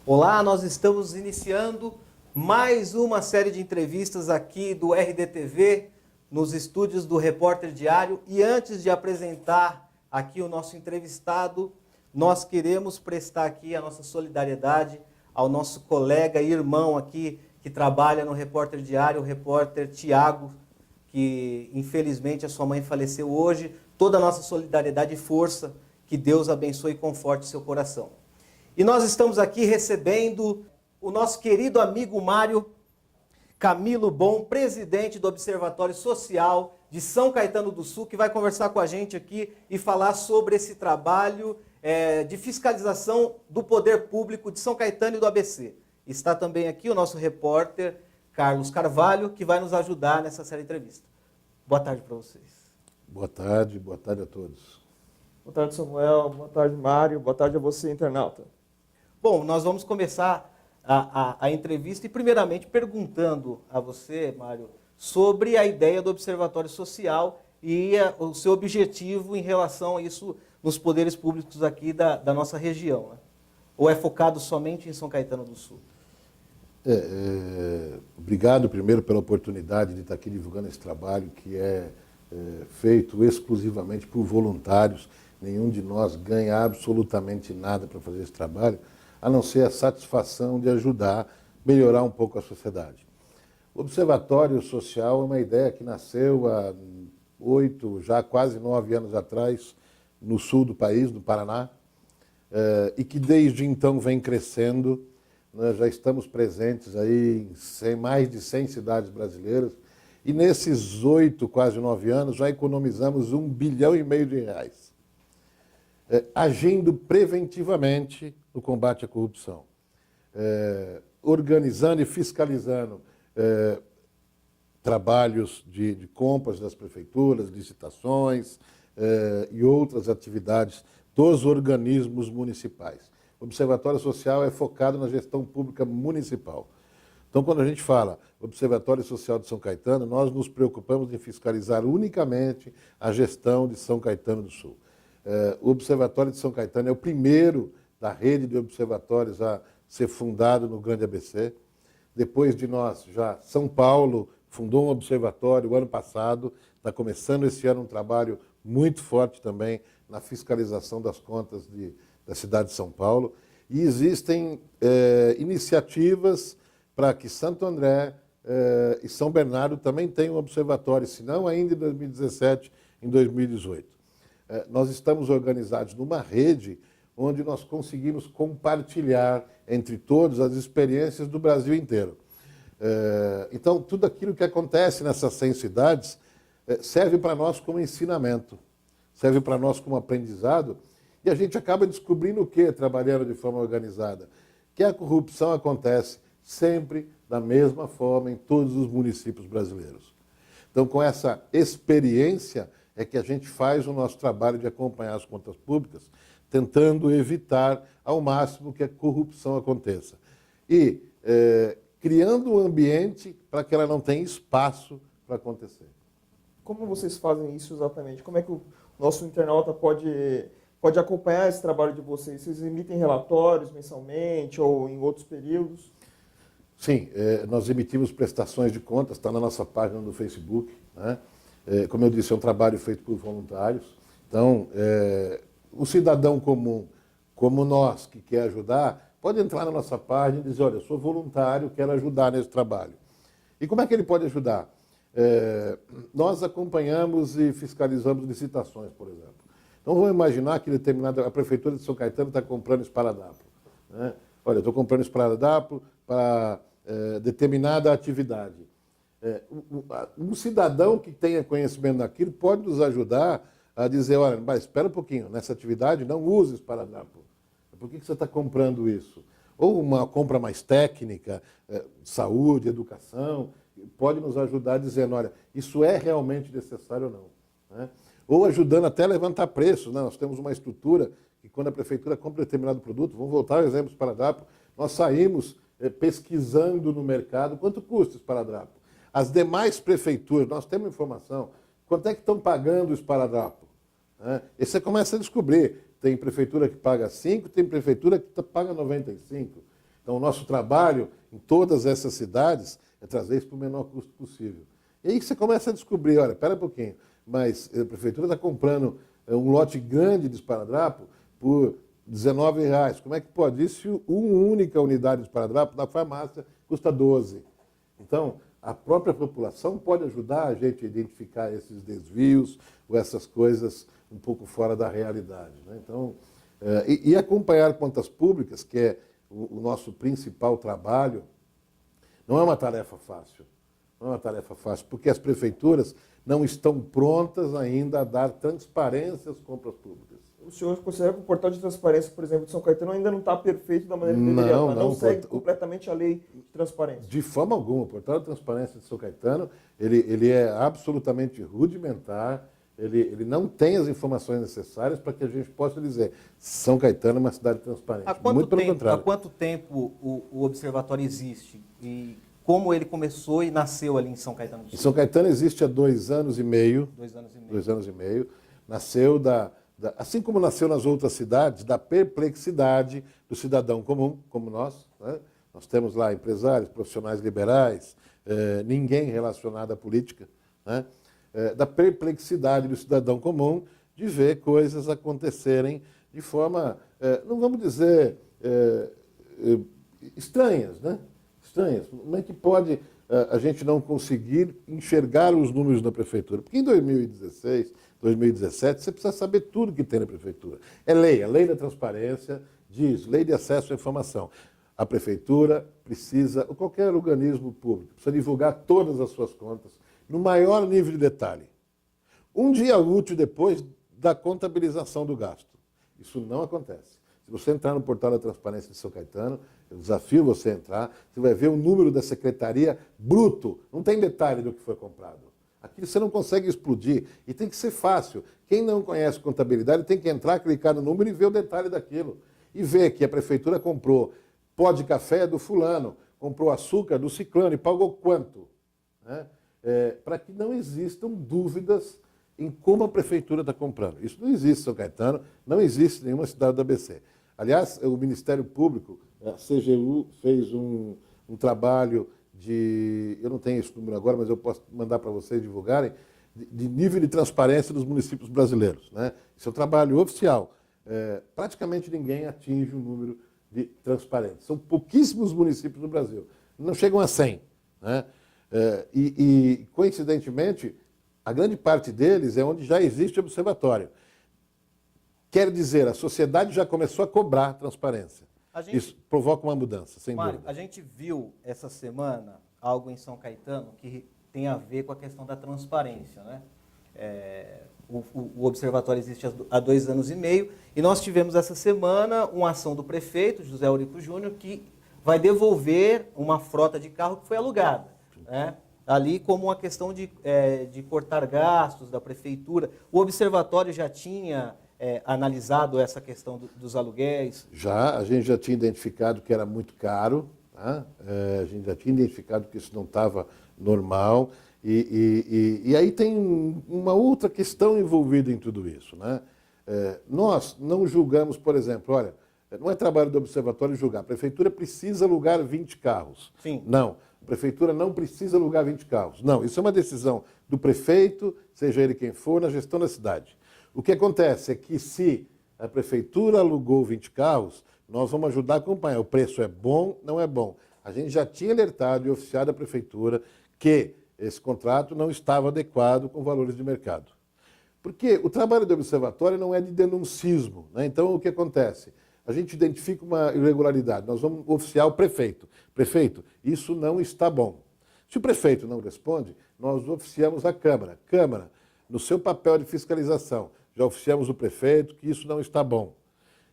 Olá, nós estamos iniciando mais uma série de entrevistas aqui do RDTV, nos estúdios do Repórter Diário. E antes de apresentar aqui o nosso entrevistado, nós queremos prestar aqui a nossa solidariedade ao nosso colega e irmão aqui que trabalha no Repórter Diário, o repórter Tiago, que infelizmente a sua mãe faleceu hoje. Toda a nossa solidariedade e força, que Deus abençoe e conforte o seu coração. E nós estamos aqui recebendo o nosso querido amigo Mário Camilo Bon, presidente do Observatório Social de São Caetano do Sul, que vai conversar com a gente aqui e falar sobre esse trabalho de fiscalização do poder público de São Caetano e do ABC. Está também aqui o nosso repórter Carlos Carvalho, que vai nos ajudar nessa série de entrevista. Boa tarde para vocês. Boa tarde a todos. Boa tarde, Samuel. Boa tarde, Mário. Boa tarde a você, internauta. Bom, nós vamos começar a entrevista e, primeiramente, perguntando a você, Mário, sobre a ideia do Observatório Social e o seu objetivo em relação a isso nos poderes públicos aqui da nossa região, né? Ou é focado somente em São Caetano do Sul? Obrigado, primeiro, pela oportunidade de estar aqui divulgando esse trabalho que é feito exclusivamente por voluntários. Nenhum de nós ganha absolutamente nada para fazer esse trabalho, a não ser a satisfação de ajudar a melhorar um pouco a sociedade. O Observatório Social é uma ideia que nasceu há 8, já quase 9 anos atrás, no sul do país, no Paraná, e que desde então vem crescendo. Nós já estamos presentes aí em mais de 100 cidades brasileiras, e nesses 8, quase 9 anos, já economizamos R$1,5 bilhão de reais. Agindo preventivamente no combate à corrupção, organizando e fiscalizando trabalhos de compras das prefeituras, licitações e outras atividades dos organismos municipais. O Observatório Social é focado na gestão pública municipal. Então, quando a gente fala Observatório Social de São Caetano, nós nos preocupamos em fiscalizar unicamente a gestão de São Caetano do Sul. O Observatório de São Caetano é o primeiro da rede de observatórios a ser fundado no Grande ABC. Depois de nós, já São Paulo fundou um observatório o ano passado, está começando esse ano um trabalho muito forte também na fiscalização das contas da cidade de São Paulo. E existem iniciativas para que Santo André e São Bernardo também tenham um observatório, se não ainda em 2017, em 2018. Nós estamos organizados numa rede onde nós conseguimos compartilhar entre todos as experiências do Brasil inteiro. Então, tudo aquilo que acontece nessas 100 cidades serve para nós como ensinamento, serve para nós como aprendizado, e a gente acaba descobrindo o quê, trabalhando de forma organizada? Que a corrupção acontece sempre da mesma forma em todos os municípios brasileiros. Então, com essa experiência, é que a gente faz o nosso trabalho de acompanhar as contas públicas, tentando evitar ao máximo que a corrupção aconteça. E criando um ambiente para que ela não tenha espaço para acontecer. Como vocês fazem isso exatamente? Como é que o nosso internauta pode acompanhar esse trabalho de vocês? Vocês emitem relatórios mensalmente ou em outros períodos? Sim, nós emitimos prestações de contas, está na nossa página do Facebook, né? Como eu disse, é um trabalho feito por voluntários. Então, o cidadão comum, como nós, que quer ajudar, pode entrar na nossa página e dizer, olha, eu sou voluntário, quero ajudar nesse trabalho. E como é que ele pode ajudar? Nós acompanhamos e fiscalizamos licitações, por exemplo. Então, vamos imaginar que a Prefeitura de São Caetano está comprando esparadrapo, né? Olha, eu estou comprando esparadrapo para determinada atividade. Um cidadão que tenha conhecimento daquilo pode nos ajudar a dizer, olha, mas espera um pouquinho, nessa atividade não use esparadrapo. Por que você está comprando isso? Ou uma compra mais técnica, saúde, educação, pode nos ajudar dizendo, olha, isso é realmente necessário ou não, né? Ou ajudando até a levantar preços, né? Nós temos uma estrutura que quando a prefeitura compra determinado produto, vamos voltar ao exemplo do esparadrapo, nós saímos pesquisando no mercado quanto custa o esparadrapo. As demais prefeituras, nós temos informação, quanto é que estão pagando o esparadrapo? E você começa a descobrir, tem prefeitura que paga 5, tem prefeitura que paga 95. Então, o nosso trabalho em todas essas cidades é trazer isso para o menor custo possível. E aí você começa a descobrir, olha, espera um pouquinho, mas a prefeitura está comprando um lote grande de esparadrapo por R$19. Como é que pode? Isso, uma única unidade de esparadrapo na farmácia custa 12. Então, a própria população pode ajudar a gente a identificar esses desvios ou essas coisas um pouco fora da realidade, né? Então, e acompanhar contas públicas, que é o nosso principal trabalho, não é uma tarefa fácil. Não é uma tarefa fácil, porque as prefeituras não estão prontas ainda a dar transparência às compras públicas. O senhor considera que o portal de transparência, por exemplo, de São Caetano ainda não está perfeito da maneira que deveria estar? Não segue completamente a lei de transparência? De forma alguma. O portal de transparência de São Caetano, ele é absolutamente rudimentar, ele não tem as informações necessárias para que a gente possa dizer São Caetano é uma cidade transparente. Muito pelo contrário. Há quanto tempo o observatório existe? E como ele começou e nasceu ali em São Caetano do Sul? Em São Caetano existe há 2 anos e meio. 2 anos e meio. 2 anos e meio. Nasceu assim como nasceu nas outras cidades, da perplexidade do cidadão comum, como nós, né? Nós temos lá empresários, profissionais liberais, ninguém relacionado à política, né? Da perplexidade do cidadão comum de ver coisas acontecerem de forma, não vamos dizer estranhas, né? Estranhas. Como é que pode a gente não conseguir enxergar os números da prefeitura? Porque em 2016, 2017, você precisa saber tudo que tem na prefeitura. É lei, a lei da transparência diz, lei de acesso à informação. A prefeitura precisa, ou qualquer organismo público, precisa divulgar todas as suas contas no maior nível de detalhe. Um dia útil depois da contabilização do gasto. Isso não acontece. Se você entrar no portal da transparência de São Caetano, eu desafio você a entrar, você vai ver o número da secretaria bruto, não tem detalhe do que foi comprado. Aquilo você não consegue explodir e tem que ser fácil. Quem não conhece contabilidade tem que entrar, clicar no número e ver o detalhe daquilo. E ver que a prefeitura comprou pó de café do fulano, comprou açúcar do ciclano e pagou quanto, né? Para que não existam dúvidas em como a prefeitura está comprando. Isso não existe em São Caetano, não existe em nenhuma cidade do ABC. Aliás, o Ministério Público, a CGU, fez um trabalho eu não tenho esse número agora, mas eu posso mandar para vocês divulgarem, de nível de transparência dos municípios brasileiros, né? Isso é um trabalho oficial. Praticamente ninguém atinge o número de transparência. São pouquíssimos municípios no Brasil. Não chegam a 100. Né? Coincidentemente, a grande parte deles é onde já existe observatório. Quer dizer, a sociedade já começou a cobrar transparência. Isso provoca uma mudança, sem Mário, dúvida. a gente viu essa semana algo em São Caetano que tem a ver com a questão da transparência, né? O observatório existe há 2 anos e meio e nós tivemos essa semana uma ação do prefeito, José Eurico Júnior, que vai devolver uma frota de carro que foi alugada, né? Ali como uma questão de cortar gastos da prefeitura. O observatório já tinha analisado essa questão dos aluguéis? A gente já tinha identificado que era muito caro, tá? A gente já tinha identificado que isso não estava normal. E aí tem uma outra questão envolvida em tudo isso, né? Nós não julgamos, por exemplo, olha, não é trabalho do observatório julgar. A prefeitura precisa alugar 20 carros. Sim. Não, a prefeitura não precisa alugar 20 carros. Não, isso é uma decisão do prefeito, seja ele quem for, na gestão da cidade. O que acontece é que se a prefeitura alugou 20 carros, nós vamos ajudar a acompanhar. O preço é bom, não é bom. A gente já tinha alertado e oficiado a prefeitura que esse contrato não estava adequado com valores de mercado. Porque o trabalho do observatório não é de denuncismo, né? Então, o que acontece? A gente identifica uma irregularidade, nós vamos oficiar o prefeito. Prefeito, isso não está bom. Se o prefeito não responde, nós oficiamos a Câmara. Câmara, no seu papel de fiscalização, já oficiamos o prefeito que isso não está bom.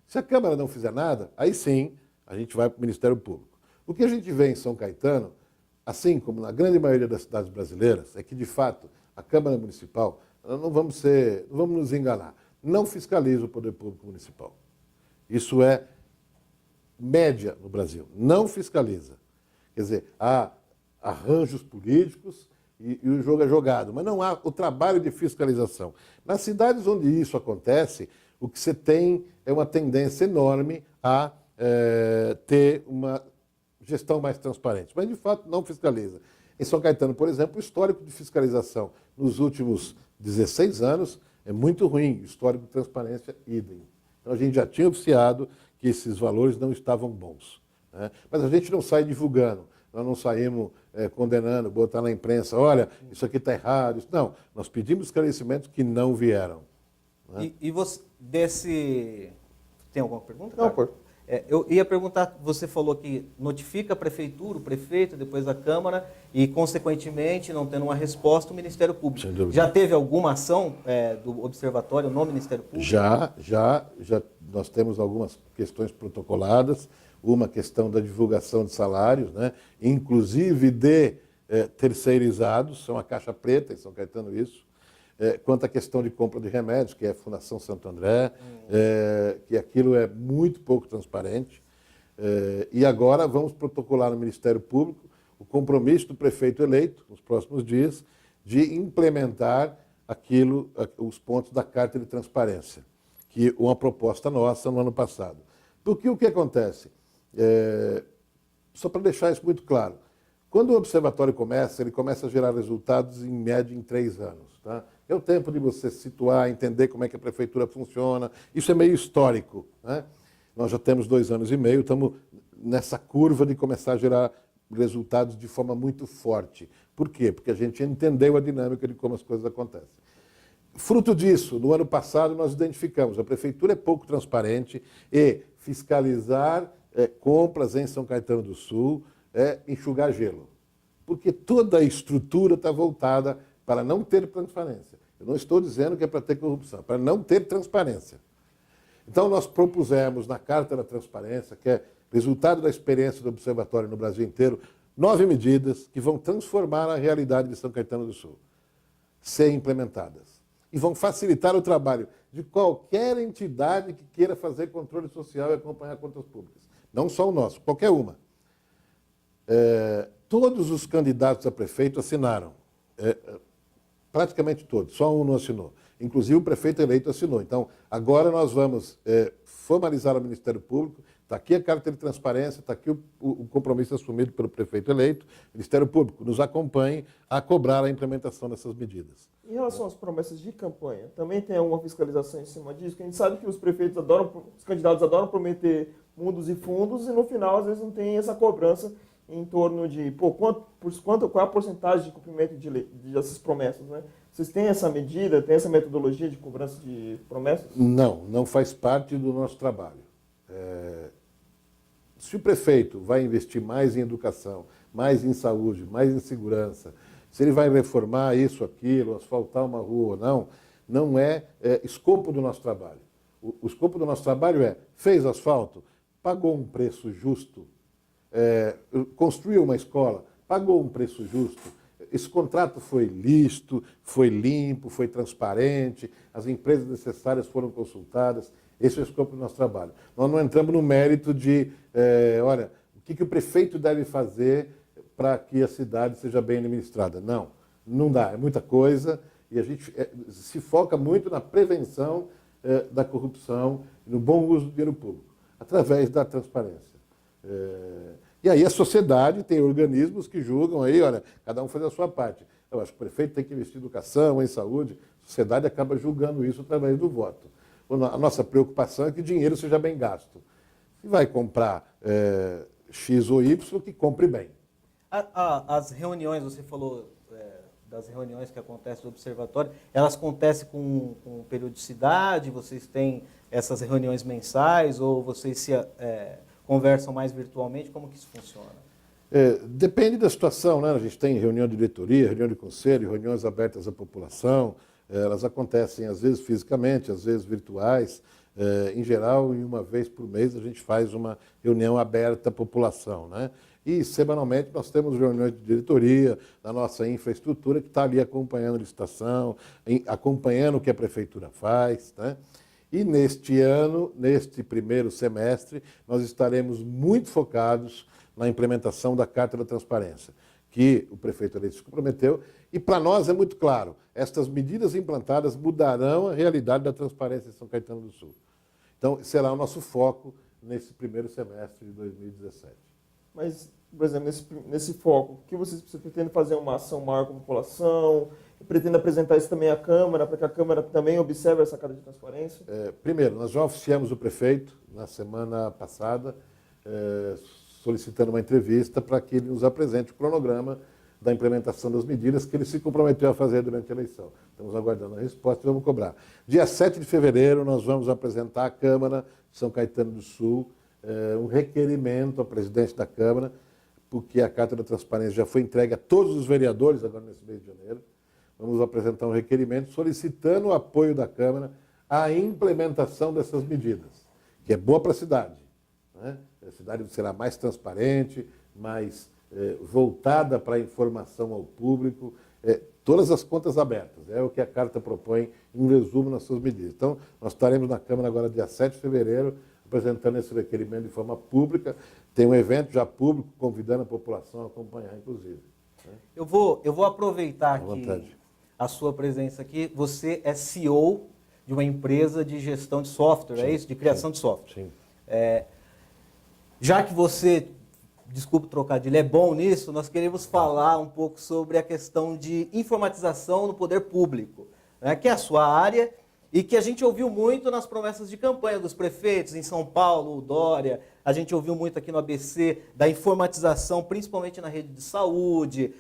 Se a Câmara não fizer nada, aí sim a gente vai para o Ministério Público. O que a gente vê em São Caetano, assim como na grande maioria das cidades brasileiras, é que, de fato, a Câmara Municipal, não vamos nos enganar, não fiscaliza o poder público municipal. Isso é média no Brasil, não fiscaliza. Quer dizer, há arranjos políticos e o jogo é jogado, mas não há o trabalho de fiscalização. Nas cidades onde isso acontece, o que você tem é uma tendência enorme a ter uma gestão mais transparente, mas de fato não fiscaliza. Em São Caetano, por exemplo, o histórico de fiscalização nos últimos 16 anos é muito ruim, o histórico de transparência, idem. Então a gente já tinha oficiado que esses valores não estavam bons, né? Mas a gente não sai divulgando, nós não saímos condenando, botar na imprensa, olha, isso aqui está errado. Não, nós pedimos esclarecimentos que não vieram. Né? E você, desse... Tem alguma pergunta? Não, Carlos? pô. Eu ia perguntar, você falou que notifica a prefeitura, o prefeito, depois a Câmara e, consequentemente, não tendo uma resposta, o Ministério Público. Sem dúvida. Já teve alguma ação do Observatório no Ministério Público? Já nós temos algumas questões protocoladas, uma questão da divulgação de salários, né? Inclusive de terceirizados, são a Caixa Preta, em São Caetano isso, quanto à questão de compra de remédios, que é a Fundação Santo André, que aquilo é muito pouco transparente. E agora vamos protocolar no Ministério Público o compromisso do prefeito eleito, nos próximos dias, de implementar os pontos da Carta de Transparência, que uma proposta nossa no ano passado. Porque o que acontece? Só para deixar isso muito claro, quando o observatório começa, ele começa a gerar resultados em média em 3 anos. Tá? É o tempo de você se situar, entender como é que a prefeitura funciona. Isso é meio histórico, né? Nós já temos 2 anos e meio, estamos nessa curva de começar a gerar resultados de forma muito forte. Por quê? Porque a gente entendeu a dinâmica de como as coisas acontecem. Fruto disso, no ano passado nós identificamos, a prefeitura é pouco transparente e fiscalizar compras em São Caetano do Sul é enxugar gelo. Porque toda a estrutura está voltada para não ter transparência. Eu não estou dizendo que é para ter corrupção, para não ter transparência. Então nós propusemos na Carta da Transparência, que é resultado da experiência do Observatório no Brasil inteiro, 9 medidas que vão transformar a realidade de São Caetano do Sul, ser implementadas. E vão facilitar o trabalho de qualquer entidade que queira fazer controle social e acompanhar contas públicas. Não só o nosso, qualquer uma. Todos os candidatos a prefeito assinaram. Praticamente todos, só um não assinou. Inclusive o prefeito eleito assinou. Então, agora nós vamos formalizar o Ministério Público. Está aqui a Carta de Transparência, está aqui o compromisso assumido pelo prefeito eleito. O Ministério Público nos acompanhe a cobrar a implementação dessas medidas. Em relação às promessas de campanha, também tem alguma fiscalização em cima disso? Porque a gente sabe que os prefeitos os candidatos adoram prometer mundos e fundos e no final às vezes não tem essa cobrança em torno de qual é a porcentagem de cumprimento dessas promessas, né? Vocês têm essa medida, têm essa metodologia de cobrança de promessas? Não faz parte do nosso trabalho. Se o prefeito vai investir mais em educação, mais em saúde, mais em segurança, se ele vai reformar isso, aquilo, asfaltar uma rua ou não é escopo do nosso trabalho. O escopo do nosso trabalho fez asfalto, pagou um preço justo, construiu uma escola, pagou um preço justo, esse contrato foi lícito, foi limpo, foi transparente, as empresas necessárias foram consultadas. Esse é o escopo do nosso trabalho. Nós não entramos no mérito de, olha, o que o prefeito deve fazer para que a cidade seja bem administrada. Não dá, é muita coisa e a gente se foca muito na prevenção da corrupção e no bom uso do dinheiro público, através da transparência. E aí a sociedade tem organismos que julgam aí, olha, cada um faz a sua parte. Eu acho que o prefeito tem que investir em educação, em saúde, a sociedade acaba julgando isso através do voto. A nossa preocupação é que o dinheiro seja bem gasto. Se vai comprar X ou Y, que compre bem. As reuniões, você falou das reuniões que acontecem no Observatório, elas acontecem com periodicidade? Vocês têm essas reuniões mensais ou vocês se conversam mais virtualmente? Como que isso funciona? Depende da situação, né? A gente tem reunião de diretoria, reunião de conselho, reuniões abertas à população. Elas acontecem às vezes fisicamente, às vezes virtuais. Em geral, uma vez por mês a gente faz uma reunião aberta à população, né? E semanalmente nós temos reuniões de diretoria da nossa infraestrutura que está ali acompanhando a licitação, acompanhando o que a prefeitura faz, né? E neste ano, neste primeiro semestre, nós estaremos muito focados na implementação da Carta da Transparência, que o prefeito eleito se comprometeu. E para nós é muito claro, estas medidas implantadas mudarão a realidade da transparência em São Caetano do Sul. Então, será o nosso foco nesse primeiro semestre de 2017. Mas por exemplo, nesse foco, que você pretende fazer uma ação maior com a população? Pretende apresentar isso também à Câmara, para que a Câmara também observe essa carta de transparência? Primeiro, nós já oficiamos o prefeito na semana passada, solicitando uma entrevista para que ele nos apresente o cronograma da implementação das medidas que ele se comprometeu a fazer durante a eleição. Estamos aguardando a resposta e vamos cobrar. Dia 7 de fevereiro, nós vamos apresentar à Câmara de São Caetano do Sul um requerimento ao presidente da Câmara, porque a Carta da Transparência já foi entregue a todos os vereadores agora nesse mês de janeiro. Vamos apresentar um requerimento solicitando o apoio da Câmara à implementação dessas medidas, que é boa para a cidade, né? A cidade será mais transparente, mais voltada para a informação ao público, todas as contas abertas. É o que a Carta propõe, em resumo, nas suas medidas. Então, nós estaremos na Câmara agora, dia 7 de fevereiro, apresentando esse requerimento de forma pública. Tem um evento já público, convidando a população a acompanhar, inclusive. Eu vou aproveitar À aqui vontade. a sua presença aqui. Você é CEO de uma empresa de gestão de software, é isso? De criação de software. Sim. Já que você, desculpa o trocadilho, é bom nisso, nós queremos falar um pouco sobre a questão de informatização no poder público, né, que é a sua área e que a gente ouviu muito nas promessas de campanha dos prefeitos em São Paulo, o Dória, a gente ouviu muito aqui no ABC da informatização, principalmente na rede de saúde,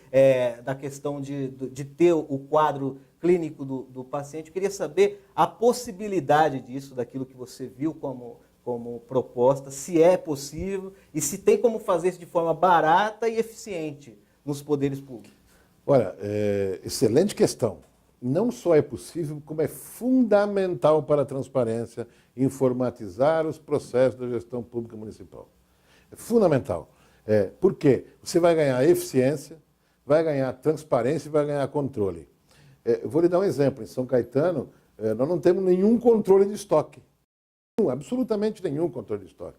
da questão de ter o quadro clínico do paciente. Eu queria saber a possibilidade disso, daquilo que você viu como proposta, se é possível e se tem como fazer isso de forma barata e eficiente nos poderes públicos. Olha, excelente questão. Não só é possível, como é fundamental para a transparência informatizar os processos da gestão pública municipal. É fundamental. Por quê? Você vai ganhar eficiência, vai ganhar transparência e vai ganhar controle. Eu vou lhe dar um exemplo. Em São Caetano, nós não temos nenhum controle de estoque. Absolutamente nenhum controle de estoque.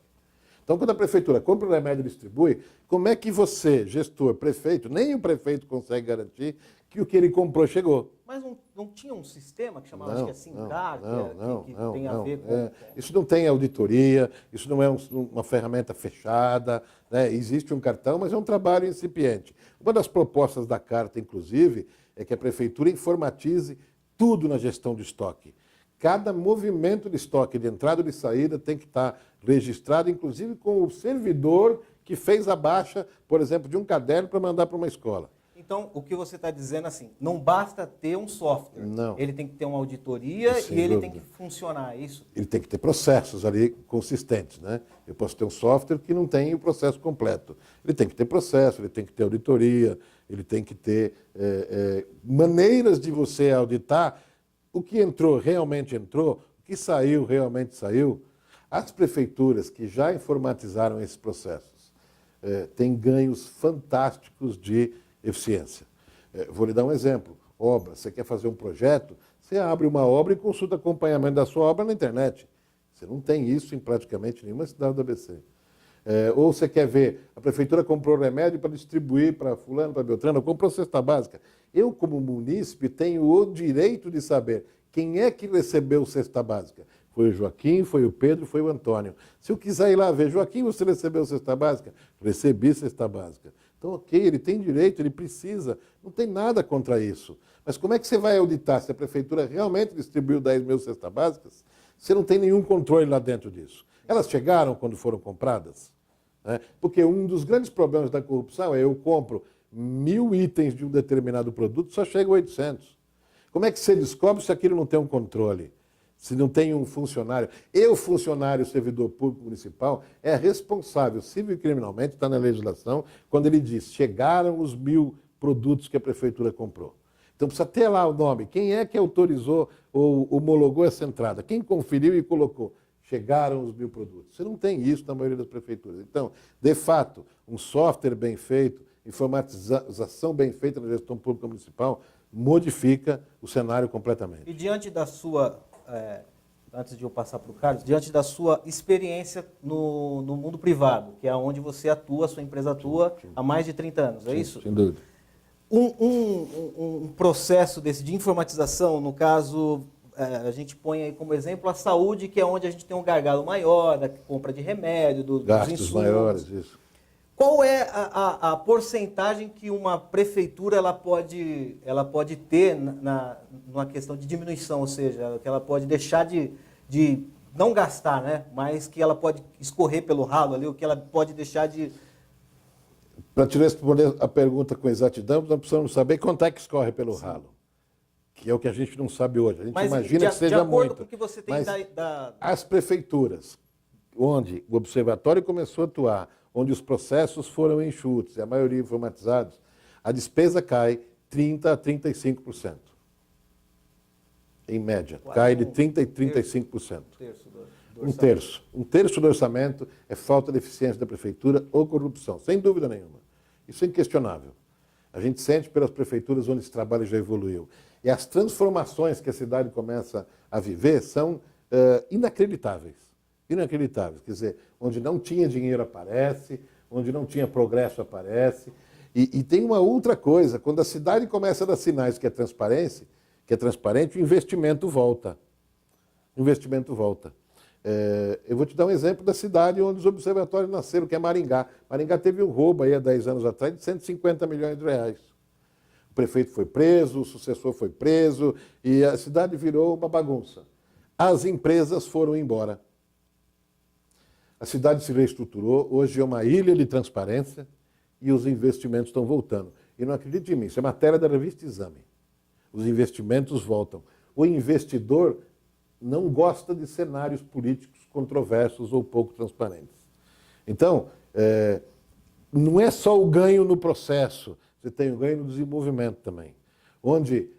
Então, quando a prefeitura compra o remédio e distribui, como é que você, gestor, prefeito, nem o prefeito consegue garantir que o que ele comprou chegou? Mas não tinha um sistema que chamava, acho que é Sincar, que não, tem a ver com... Isso não tem auditoria, isso não é uma ferramenta fechada, né? Existe um cartão, mas é um trabalho incipiente. Uma das propostas da Carta, inclusive, é que a prefeitura informatize tudo na gestão de estoque. Cada movimento de estoque, de entrada e de saída, tem que estar registrado, inclusive com o servidor que fez a baixa, por exemplo, de um caderno para mandar para uma escola. Então, o que você está dizendo assim, não basta ter um software. Não. Ele tem que ter uma auditoria Sem e ele dúvida. tem que funcionar, é isso? Ele tem que ter processos ali consistentes, né? Eu posso ter um software que não tem o processo completo. Ele tem que ter processo, ele tem que ter auditoria, ele tem que ter maneiras de você auditar o que entrou, realmente entrou, o que saiu, realmente saiu. As prefeituras que já informatizaram esses processos têm ganhos fantásticos de eficiência. Vou lhe dar um exemplo. Obra, você quer fazer um projeto, você abre uma obra e consulta acompanhamento da sua obra na internet. Você não tem isso em praticamente nenhuma cidade do ABC. Ou você quer ver, a prefeitura comprou remédio para distribuir para fulano, para Beltrano, comprou cesta básica. Eu, como munícipe, tenho o direito de saber quem é que recebeu cesta básica. Foi o Joaquim, foi o Pedro, foi o Antônio. Se eu quiser ir lá ver, Joaquim, você recebeu cesta básica? Recebi cesta básica. Então, ok, ele tem direito, ele precisa, não tem nada contra isso. Mas como é que você vai auditar se a prefeitura realmente distribuiu 10 mil cestas básicas? Você não tem nenhum controle lá dentro disso. Elas chegaram quando foram compradas? Né? Porque um dos grandes problemas da corrupção é eu compro 1000 itens de um determinado produto, só chega 800. Como é que você descobre se aquilo não tem um controle? Se não tem um funcionário? Eu, funcionário, servidor público municipal, é responsável civil e criminalmente, está na legislação, quando ele diz, chegaram os 1000 produtos que a prefeitura comprou. Então precisa ter lá o nome, quem é que autorizou ou homologou essa entrada, quem conferiu e colocou. Chegaram os 1000 produtos. Você não tem isso na maioria das prefeituras. Então, de fato, um software bem feito, informatização bem feita na gestão pública municipal, modifica o cenário completamente. E diante da sua, antes de eu passar para o Carlos, diante da sua experiência no mundo privado, que é onde você atua, a sua empresa atua há mais de 30 anos, é isso? Sem dúvida. Um processo desse de informatização, no caso, a gente põe aí como exemplo a saúde, que é onde a gente tem um gargalo maior, da compra de remédio, dos Gastos insumos. maiores, isso. qual é a porcentagem que uma prefeitura ela pode ter numa questão de diminuição, ou seja, que ela pode deixar de não gastar, né? Mas que ela pode escorrer pelo ralo ali, o que ela pode deixar de... Para te responder a pergunta com exatidão, nós precisamos saber quanto é que escorre pelo ralo, que é o que a gente não sabe hoje. A gente imagina que seja muito. Com o que você tem mas as prefeituras, onde o observatório começou a atuar, onde os processos foram enxutos e a maioria informatizados, a despesa cai 30% a 35%. Em média, cai de 30% a 35%. Um terço do orçamento é falta de eficiência da prefeitura ou corrupção, sem dúvida nenhuma. Isso é inquestionável. A gente sente pelas prefeituras onde esse trabalho já evoluiu. E as transformações que a cidade começa a viver são inacreditáveis. Inacreditáveis. Quer dizer, onde não tinha dinheiro aparece, onde não tinha progresso aparece. E tem uma outra coisa, quando a cidade começa a dar sinais que é transparente, o investimento volta. O investimento volta. Eu vou te dar um exemplo da cidade onde os observatórios nasceram, que é Maringá. Maringá teve um roubo aí há 10 anos atrás de 150 milhões de reais. O prefeito foi preso, o sucessor foi preso e a cidade virou uma bagunça. As empresas foram embora. A cidade se reestruturou, hoje é uma ilha de transparência e os investimentos estão voltando. E não acredite em mim, isso é matéria da revista Exame. Os investimentos voltam. O investidor não gosta de cenários políticos controversos ou pouco transparentes. Então, não é só o ganho no processo, você tem o ganho no desenvolvimento também.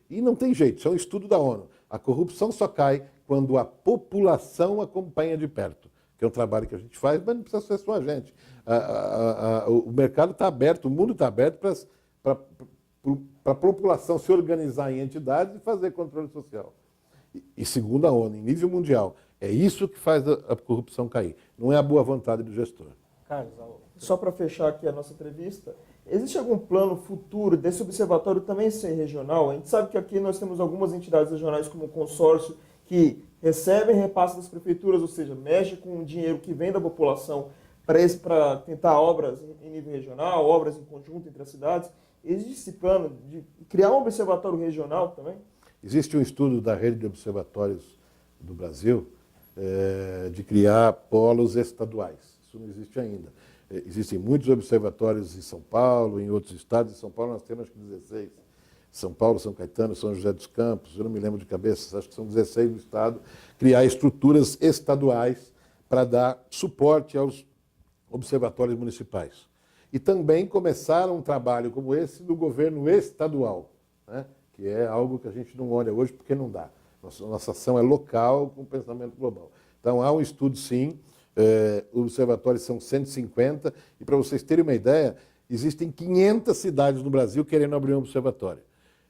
E não tem jeito, isso é um estudo da ONU. A corrupção só cai quando a população acompanha de perto, que é um trabalho que a gente faz, mas não precisa ser só a gente. O mercado está aberto, o mundo está aberto para a população se organizar em entidades e fazer controle social. E segundo a ONU, em nível mundial, é isso que faz a corrupção cair. Não é a boa vontade do gestor. Carlos, só para fechar aqui a nossa entrevista, existe algum plano futuro desse observatório também ser regional? A gente sabe que aqui nós temos algumas entidades regionais como o consórcio que recebem repasse das prefeituras, ou seja, mexe com o dinheiro que vem da população para tentar obras em nível regional, obras em conjunto entre as cidades. Existe esse plano de criar um observatório regional também? Existe um estudo da rede de observatórios do Brasil de criar polos estaduais. Isso não existe ainda. Existem muitos observatórios em São Paulo, em outros estados. Em São Paulo nós temos acho que 16. São Paulo, São Caetano, São José dos Campos, eu não me lembro de cabeça, acho que são 16 no estado. Criar estruturas estaduais para dar suporte aos observatórios municipais. E também começar um trabalho como esse do governo estadual, né? Que é algo que a gente não olha hoje porque não dá. Nossa ação é local com pensamento global. Então, há um estudo, sim, os observatórios são 150, e para vocês terem uma ideia, existem 500 cidades no Brasil querendo abrir um observatório.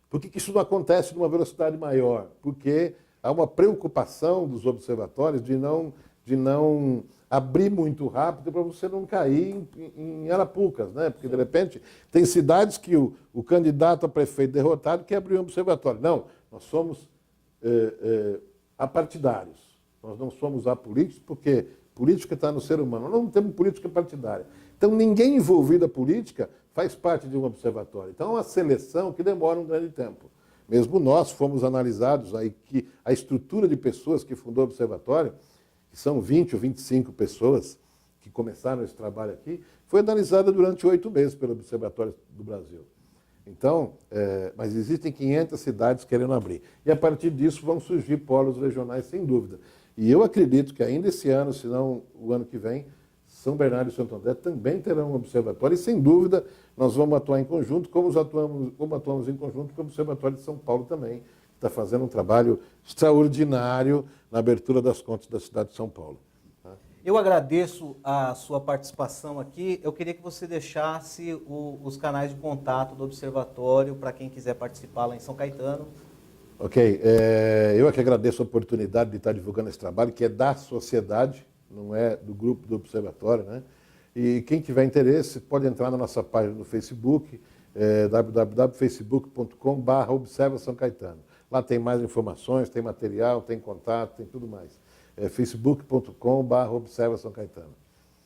Por que isso não acontece numa velocidade maior? Porque há uma preocupação dos observatórios de não abrir muito rápido para você não cair em arapucas, né? Porque, de repente, tem cidades que o candidato a prefeito derrotado quer abrir um observatório. Não, nós somos apartidários. Nós não somos apolíticos porque política está no ser humano. Nós não temos política partidária. Então, ninguém envolvido na política faz parte de um observatório. Então, é uma seleção que demora um grande tempo. Mesmo nós fomos analisados, aí que a estrutura de pessoas que fundou o observatório, que são 20 ou 25 pessoas que começaram esse trabalho aqui, foi analisada durante 8 meses pelo Observatório do Brasil. Então, mas existem 500 cidades querendo abrir. E a partir disso vão surgir polos regionais, sem dúvida. E eu acredito que ainda esse ano, se não o ano que vem, São Bernardo e Santo André também terão um observatório. E, sem dúvida, nós vamos atuar em conjunto, como atuamos em conjunto com o Observatório de São Paulo também, está fazendo um trabalho extraordinário na abertura das contas da cidade de São Paulo. Eu agradeço a sua participação aqui. Eu queria que você deixasse os canais de contato do Observatório para quem quiser participar lá em São Caetano. Ok. Eu é que agradeço a oportunidade de estar divulgando esse trabalho, que é da sociedade, não é do grupo do Observatório, né? E quem tiver interesse pode entrar na nossa página no Facebook, www.facebook.com/Observa São Caetano. Lá tem mais informações, tem material, tem contato, tem tudo mais. facebook.com/Observa São Caetano.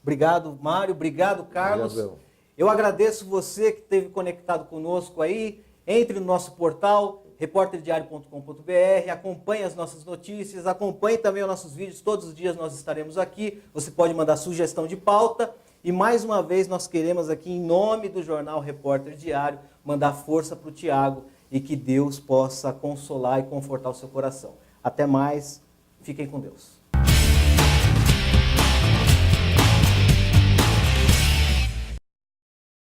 Obrigado, Mário. Obrigado, Carlos. Obrigado. Eu agradeço você que esteve conectado conosco aí. Entre no nosso portal, reporterdiario.com.br, acompanhe as nossas notícias, acompanhe também os nossos vídeos, todos os dias nós estaremos aqui. Você pode mandar sugestão de pauta. E mais uma vez nós queremos aqui, em nome do jornal Repórter Diário, mandar força para o Tiago e que Deus possa consolar e confortar o seu coração. Até mais, fiquem com Deus.